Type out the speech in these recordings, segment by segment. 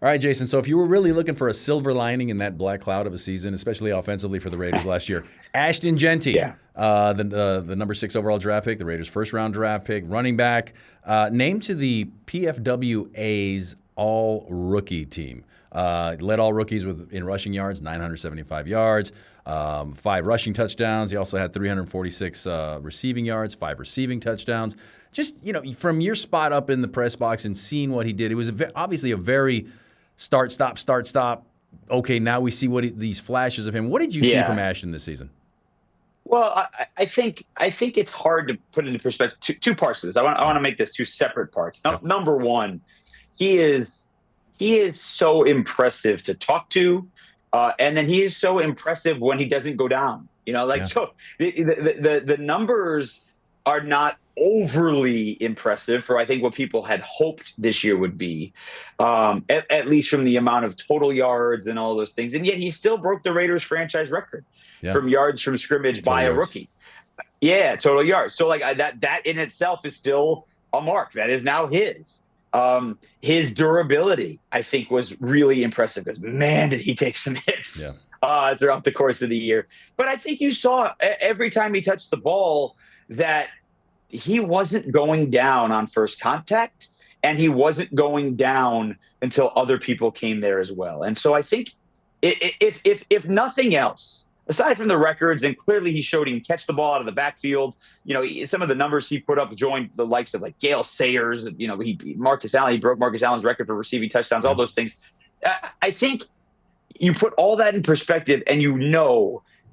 All right, Jason. So if you were really looking for a silver lining in that black cloud of a season, especially offensively for the Raiders last year, Ashton Jeanty, the number 6 overall draft pick, the Raiders' first-round draft pick, running back, named to the PFWA's all-rookie team. Led all rookies in rushing yards, 975 yards, 5 rushing touchdowns. He also had 346 receiving yards, 5 receiving touchdowns. Just, from your spot up in the press box and seeing what he did, it was obviously a very start, stop. Okay, now we see these flashes of him. What did you see from Ashton this season? Well, I think it's hard to put into perspective two parts of this. I want to make this 2 separate parts. Number one, he is so impressive to talk to, and then he is so impressive when he doesn't go down. So the numbers are not overly impressive for I think what people had hoped this year would be, at least from the amount of total yards and all those things. And yet he still broke the Raiders franchise record from yards from scrimmage by a rookie. Yeah, total yards. So that in itself is still a mark that is now his. His durability, I think, was really impressive because, man, did he take some hits throughout the course of the year. But I think you saw every time he touched the ball that he wasn't going down on first contact, and he wasn't going down until other people came there as well. And so I think if nothing else, aside from the records, and clearly he showed he can catch the ball out of the backfield. Some of the numbers he put up joined the likes of like Gale Sayers. He beat Marcus Allen. He broke Marcus Allen's record for receiving touchdowns. All those things. I think you put all that in perspective, and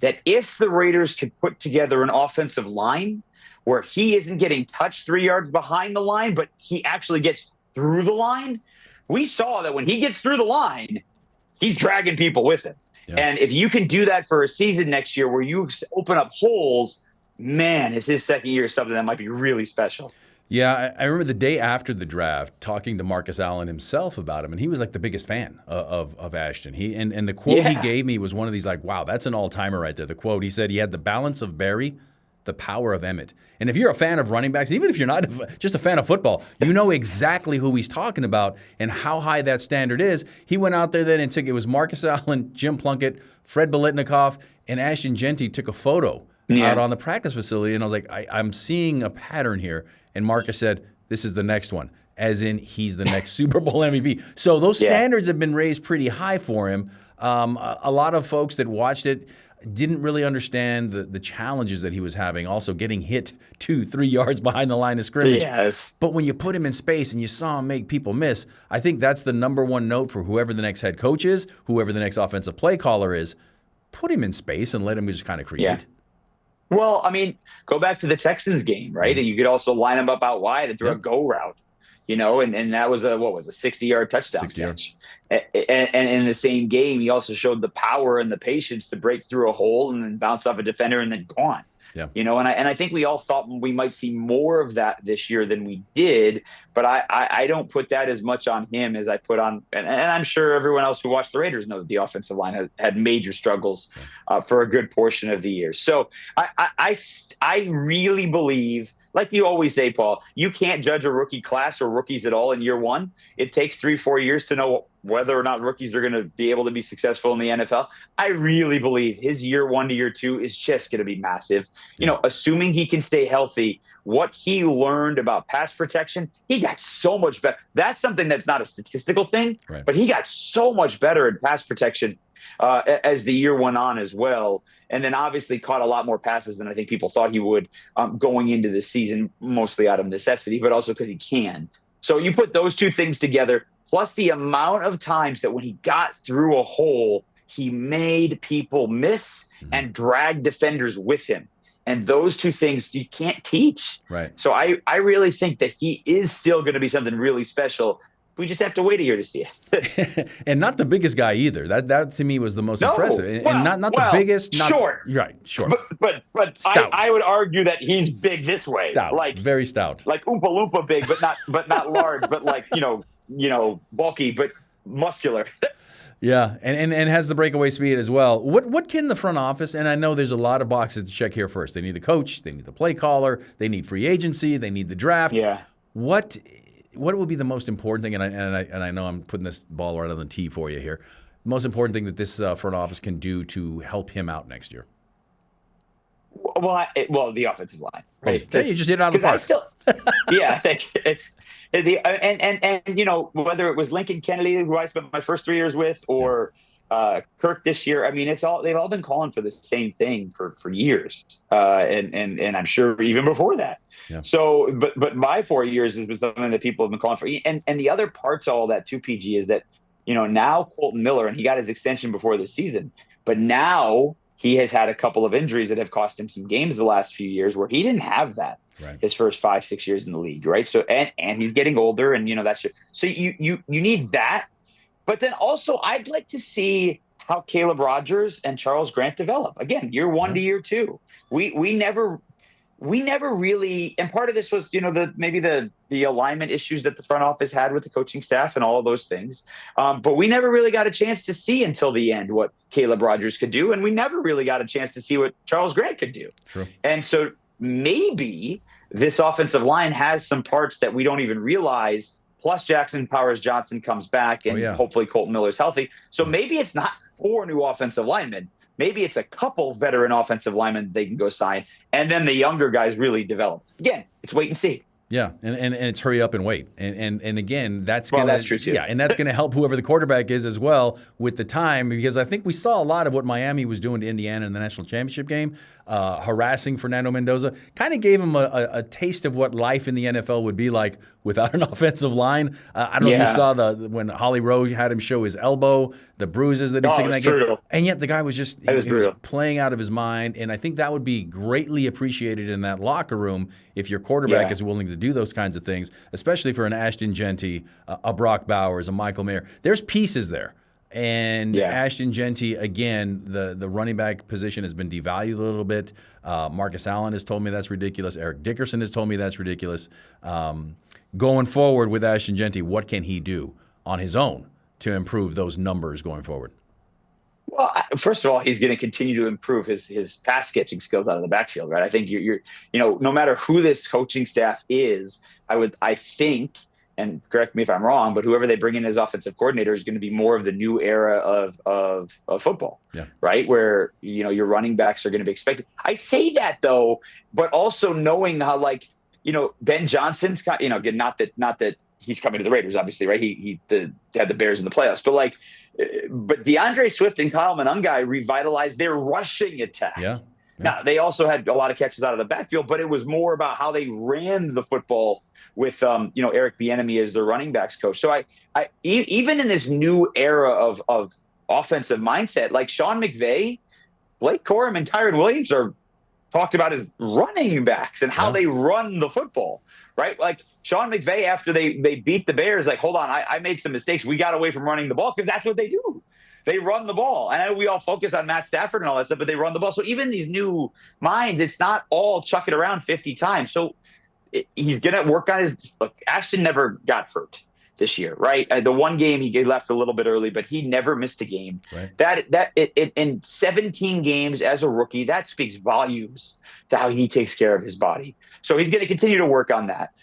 that if the Raiders could put together an offensive line where he isn't getting touched 3 yards behind the line, but he actually gets through the line, we saw that when he gets through the line, he's dragging people with him. Yeah. And if you can do that for a season next year where you open up holes, man, it's his second year, something that might be really special. Yeah, I remember the day after the draft talking to Marcus Allen himself about him, and he was like the biggest fan of Ashton. And the quote he gave me was one of these like, wow, that's an all-timer right there. The quote, he said he had the balance of Barry, the power of Emmett. And if you're a fan of running backs, even if you're not just a fan of football, you know exactly who he's talking about and how high that standard is. He went out there then and it was Marcus Allen, Jim Plunkett, Fred Biletnikoff, and Ashton Jeanty took a photo out on the practice facility. And I was like, I'm seeing a pattern here. And Marcus said, this is the next one, as in he's the next Super Bowl MVP. So those standards have been raised pretty high for him. A lot of folks that watched it didn't really understand the challenges that he was having, also getting hit 2-3 yards behind the line of scrimmage. Yes. But when you put him in space and you saw him make people miss, I think that's the number one note for whoever the next head coach is, whoever the next offensive play caller is, put him in space and let him just kind of create. Yeah. Well, I mean, go back to the Texans game, right? And you could also line him up out wide and throw a go route. And that was a 60-yard touchdown catch. And in the same game, he also showed the power and the patience to break through a hole and then bounce off a defender and then gone. Yeah. And I think we all thought we might see more of that this year than we did, but I don't put that as much on him as I put on, and I'm sure everyone else who watched the Raiders know that the offensive line had major struggles for a good portion of the year. So I really believe, like you always say, Paul, you can't judge a rookie class or rookies at all in year one. It takes 3-4 years to know whether or not rookies are going to be able to be successful in the NFL. I really believe his year 1 to year 2 is just going to be massive. Assuming he can stay healthy, what he learned about pass protection, he got so much better. That's something that's not a statistical thing, but he got so much better at pass protection as the year went on as well. And then obviously caught a lot more passes than I think people thought he would going into the season, mostly out of necessity, but also because he can. So you put those two things together, plus the amount of times that when he got through a hole, he made people miss and dragged defenders with him. And those two things you can't teach. Right. So I really think that he is still going to be something really special. We just have to wait a year to see it. And not the biggest guy either. That to me was the most impressive. And not the biggest. Short. Right, short. But I would argue that he's big this way. Stout, very stout. Like Oompa Loompa big, but not large, but like, bulky, but muscular. Yeah, and has the breakaway speed as well. What can the front office, and I know there's a lot of boxes to check here first. They need the coach, they need the play caller, they need free agency, they need the draft. Yeah. What what would be the most important thing? And I know I'm putting this ball right on the tee for you here. The most important thing that this front office can do to help him out next year. Well, the offensive line, right? Hey, you just hit it out of the park. I think it's and whether it was Lincoln Kennedy, who I spent my first 3 years with, or Kirk this year. I mean, they've all been calling for the same thing for years, and I'm sure even before that. Yeah. So, but my 4 years has been something that people have been calling for, and the other parts of all that too, PG, is that now Colton Miller, and he got his extension before the season, but now he has had a couple of injuries that have cost him some games the last few years where he didn't have that his first 5-6 years in the league, right? So and he's getting older, and that's just, so you need that. But then also, I'd like to see how Caleb Rogers and Charles Grant develop. Again, year 1 to year 2. We never really, and part of this was, maybe the alignment issues that the front office had with the coaching staff and all of those things. But we never really got a chance to see until the end what Caleb Rogers could do. And we never really got a chance to see what Charles Grant could do. True. And so maybe this offensive line has some parts that we don't even realize. Plus Jackson Powers-Johnson comes back, and hopefully Colton Miller's healthy. So maybe it's not 4 new offensive linemen. Maybe it's a couple veteran offensive linemen they can go sign, and then the younger guys really develop. Again, it's wait and see. Yeah, and it's hurry up and wait. And again, that's true too. Yeah, and that's going to help whoever the quarterback is as well with the time, because I think we saw a lot of what Miami was doing to Indiana in the national championship game, harassing Fernando Mendoza. Kind of gave him a taste of what life in the NFL would be like without an offensive line. I don't know if you saw when Holly Rowe had him show his elbow, the bruises that he took in that game. And yet the guy was just he was playing out of his mind. And I think that would be greatly appreciated in that locker room if your quarterback is willing to do those kinds of things, especially for an Ashton Jeanty, a Brock Bowers, a Michael Mayer. There's pieces there. And Ashton Jeanty, again, the running back position has been devalued a little bit. Marcus Allen has told me that's ridiculous. Eric Dickerson has told me that's ridiculous. Going forward with Ashton Jeanty, what can he do on his own to improve those numbers going forward? Well, first of all, he's going to continue to improve his pass catching skills out of the backfield, right? I think you're no matter who this coaching staff is, I think, and correct me if I'm wrong, but whoever they bring in as offensive coordinator is going to be more of the new era of football, right? Where, your running backs are going to be expected. I say that though, but also knowing how, Ben Johnson's, again, not that he's coming to the Raiders, obviously, right? He had the Bears in the playoffs, but DeAndre Swift and Kyle Monangai revitalized their rushing attack. Yeah. Now, they also had a lot of catches out of the backfield, but it was more about how they ran the football with, Eric Bieniemy as their running backs coach. So I even in this new era of offensive mindset, like Sean McVay, Blake Corum, and Kyron Williams are talked about as running backs and how they run the football, right? Like Sean McVay, after they beat the Bears, like, hold on, I made some mistakes. We got away from running the ball because that's what they do. They run the ball. And I know we all focus on Matt Stafford and all that stuff, but they run the ball. So even these new minds, it's not all chuck it around 50 times. So he's going to work on his – look, Ashton never got hurt this year, right? The one game he left a little bit early, but he never missed a game. Right. In 17 games as a rookie, that speaks volumes to how he takes care of his body. So he's going to continue to work on that.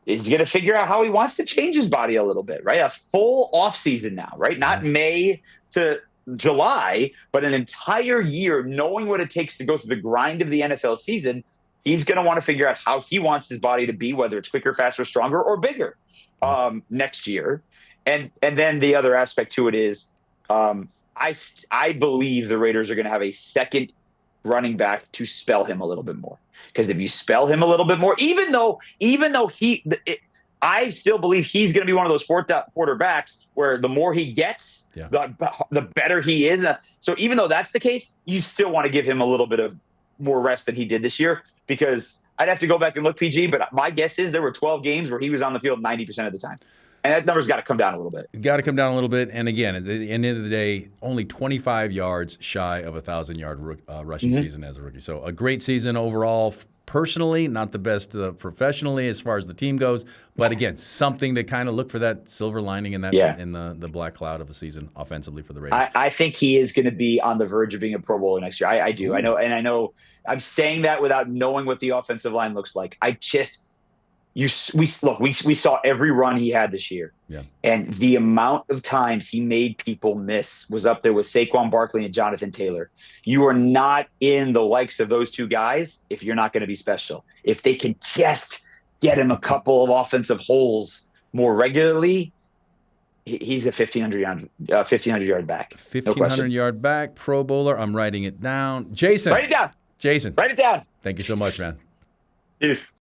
He's going to figure out how he wants to change his body a little bit, right? A full offseason now, right? Not May to July, but an entire year knowing what it takes to go through the grind of the NFL season. He's going to want to figure out how he wants his body to be, whether it's quicker, faster, stronger, or bigger next year. And then the other aspect to it is I believe the Raiders are going to have a second running back to spell him a little bit more. Because if you spell him a little bit more, even though I still believe he's going to be one of those quarterbacks where the more he gets, the better he is. So even though that's the case, you still want to give him a little bit of more rest than he did this year, because I'd have to go back and look, PG, but my guess is there were 12 games where he was on the field 90% of the time. And that number's got to come down a little bit. Got to come down a little bit. And again, at the end of the day, only 25 yards shy of a 1,000-yard rushing season as a rookie. So a great season overall. Personally, not the best professionally as far as the team goes. But again, something to kind of look for that silver lining in that in the black cloud of a season offensively for the Raiders. I think he is going to be on the verge of being a Pro Bowler next year. I do. Ooh. I know I'm saying that without knowing what the offensive line looks like. we saw every run he had this year. Yeah. And the amount of times he made people miss was up there with Saquon Barkley and Jonathan Taylor. You are not in the likes of those two guys if you're not going to be special. If they can just get him a couple of offensive holes more regularly, he's a 1,500 yard back. 1,500 yard back, Pro Bowler. I'm writing it down. Jason. Write it down. Jason. Write it down. Thank you so much, man. Peace.